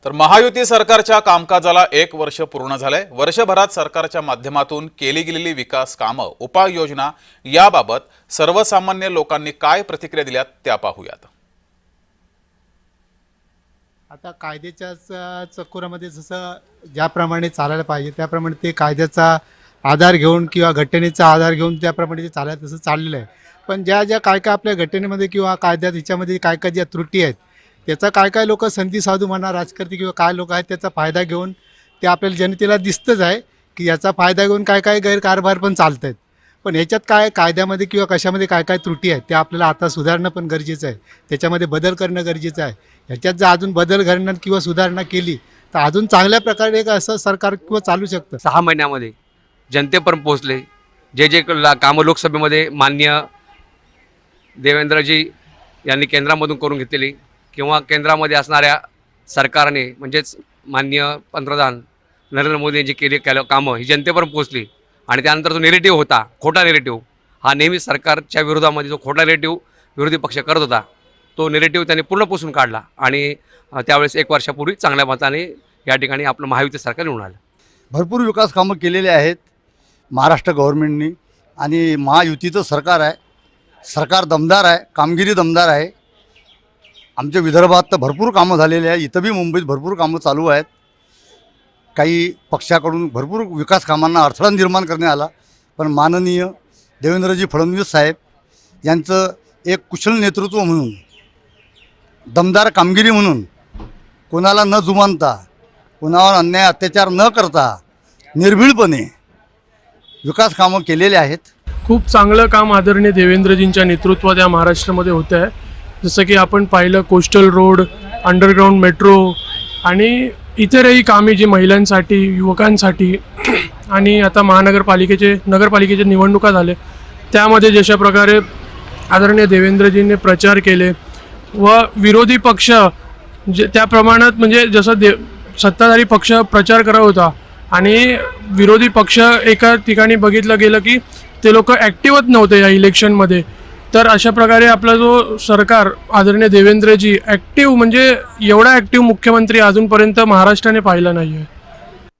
तर महायुती सरकारच्या कामकाजाला 1 वर्ष पूर्ण झालंय। वर्षभरात सरकारच्या माध्यमातून केली गेलेली विकास कामं, उपाययोजना याबाबत सर्वसामान्य लोकांनी काय प्रतिक्रिया दिल्यात त्या पाहूयात। आता कायद्याच्या चक्रामध्ये जसं ज्याप्रमाणे चालायला पाहिजे त्याप्रमाणे ते कायद्याचा आधार घेऊन किंवा घटनेचा आधार घेऊन त्याप्रमाणे ते चालायला तसं चाललेलं आहे। पण ज्या काय आपल्या घटनेमध्ये किंवा कायद्यात हिच्यामध्ये काय ज्या त्रुटी आहेत त्याचा काय लोक संधी साधू म्हणा राजकारणी किंवा काय लोक आहेत त्याचा फायदा घेऊन ते आपल्याला जनतेला दिसतंच आहे की याचा फायदा घेऊन काय गैरकारभार पण चालत आहेत। पण ह्याच्यात काय कायद्यामध्ये किंवा कशामध्ये काय त्रुटी आहेत ते आपल्याला आता सुधारणं पण गरजेचं आहे, त्याच्यामध्ये बदल करणं गरजेचं आहे। ह्याच्यात जर अजून बदल करणं किंवा सुधारणा केली तर अजून चांगल्या प्रकारे एक असं सरकार किंवा चालू शकतं। 6 महिन्यामध्ये जनतेपर्यंत पोहोचले जे कामं लोकसभेमध्ये माननीय देवेंद्रजी यांनी केंद्रामधून करून घेतलेली किंवा केंद्रामध्ये असणाऱ्या सरकारने म्हणजेच माननीय पंतप्रधान नरेंद्र मोदी यांची केली कामं ही जनतेपर्यंत पोहोचली। आणि त्यानंतर जो नेरेटिव्ह होता, खोटा नेरेटिव्ह, हा नेहमी सरकारच्या विरोधामध्ये जो खोटा नेरेटिव्ह विरोधी पक्ष करत होता तो नेरेटिव्ह त्यांनी पूर्ण पुसून काढला आणि त्यावेळेस 1 वर्षापूर्वी चांगल्या मताने या ठिकाणी आपलं महायुती सरकार निवडून आलं। भरपूर विकास कामं केलेले आहेत महाराष्ट्र गव्हर्नमेंटनी आणि महायुतीचं सरकार आहे। सरकार दमदार आहे, कामगिरी दमदार आहे। आमच्या विदर्भात तर भरपूर कामं झालेली आहे, इथं बी मुंबईत भरपूर कामं चालू आहेत। काही पक्षाकडून भरपूर विकास कामांना अडथळा निर्माण करण्यात आला, पण माननीय देवेंद्रजी फडणवीस साहेब यांचं एक कुशल नेतृत्व म्हणून, दमदार कामगिरी म्हणून, कोणाला न जुमानता, कोणावर अन्याय अत्याचार न करता निर्भीडपणे विकास कामं केलेले आहेत। खूप चांगलं काम आदरणीय देवेंद्रजींच्या नेतृत्वात या महाराष्ट्रामध्ये होतं आहे। जसं की आपण पाहिलं कोस्टल रोड, अंडरग्राउंड मेट्रो आणि इतरही कामे जी महिलांसाठी, युवकांसाठी आणि आता नगरपालिकेचे निवडणुका झाले त्यामध्ये जशा प्रकारे आदरणीय देवेंद्रजींनी प्रचार केले व विरोधी पक्ष त्या प्रमाणात म्हणजे जसं सत्ताधारी पक्ष प्रचार करत होता आणि विरोधी पक्ष एका ठिकाणी बघितलं गेलं की ते लोक ॲक्टिव्हच नव्हते या इलेक्शनमध्ये। तर अशा प्रकारे आपला जो सरकार आदरणीय देवेंद्रजी ॲक्टिव्ह म्हणजे एवढा ॲक्टिव्ह मुख्यमंत्री अजूनपर्यंत महाराष्ट्राने पाहिला नाही आहे।